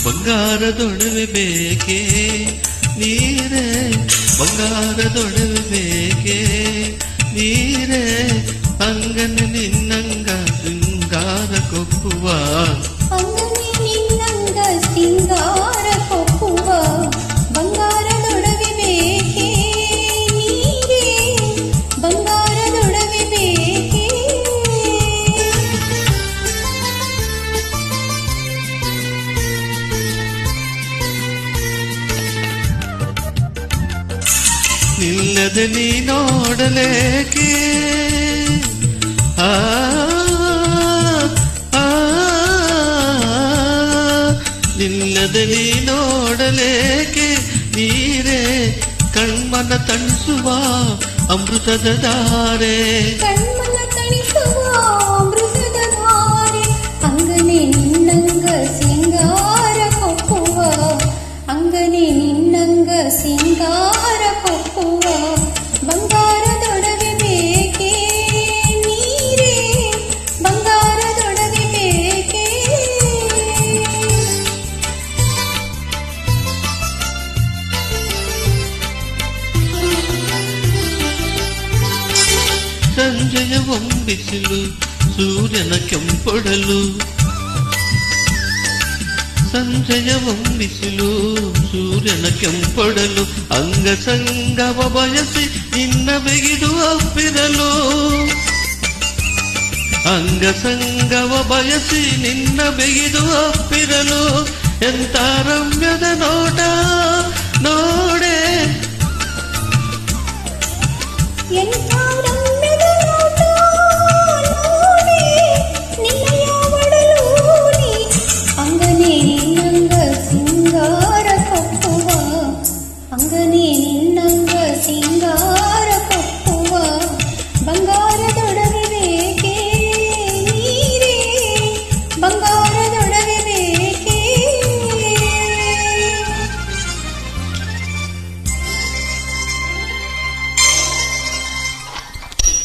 ಬಂಗಾರದೊಡವೆ ಬೇಕೆ ನೀರೇ, ಬಂಗಾರದೊಡವೆ ಬೇಕೆ ನೀರೇ, ಅಂಗನ ನಿನ್ನಂಗ ಸಿಂಗಾರ ಕೊಕ್ಕುವ, ಅಂಗನೆ ನಿನ್ನಂಗ ಸಿಂಗಾರ ಕೊಕ್ಕುವ, ಬಂಗಾರದೊಡವೆ ಬೇಕೆ ನೀರೇ, ಬಂಗಾರದೊಡವೆ ಬೇಕೆ. ನಿಲ್ಲದೆ ನೀ ನೋಡಲೇಕೆ ಆ ನಿಲ್ಲದೆ ನೀ ನೋಡಲೇಕೆ ನೀರೇ, ಕಣ್ಮನ ತಣಿಸುವ ಅಮೃತದ ಧಾರೆ, ಕಣ್ಮನ ತಣಿಸುವ ಅಮೃತದ ಧಾರೆ, ಅಂಗನೆ ನಿನ್ನಂಗ ಸಿಂಗಾರ ಕೊಕ್ಕುವ, ಅಂಗನೆ ನಿನ್ನಂಗ ಸಿಂಗಾರ ಕೊಕ್ಕುವ, ಬಂಗಾರದೊಡವೆ ಬೇಕೆ ನೀರೇ, ಬಂಗಾರದೊಡವೆ ಬೇಕೆ. ಸಂಜೆಯ ಒಂಬಿಸಿಲು ಸೂರ್ಯನ ಕೆಂಪೊಡಲು, ಸಂಜೆಯ ಒಂಬಿಸಿಲು ಸೂರ್ಯನ ಕೆಂಪೊಡಲು, ಅಂಗ ಸಂಗವ ಬಯಸಿ ನಿನ್ನ ಬೆಗಿದು ಅಪ್ಪಿರಲು, ಅಂಗ ಸಂಗವ ಬಯಸಿ ನಿನ್ನ ಬೆಗಿದು ಅಪ್ಪಿರಲು, ಎಂತ ರಮ್ಯದ ನೋಟ ನೋಡೆ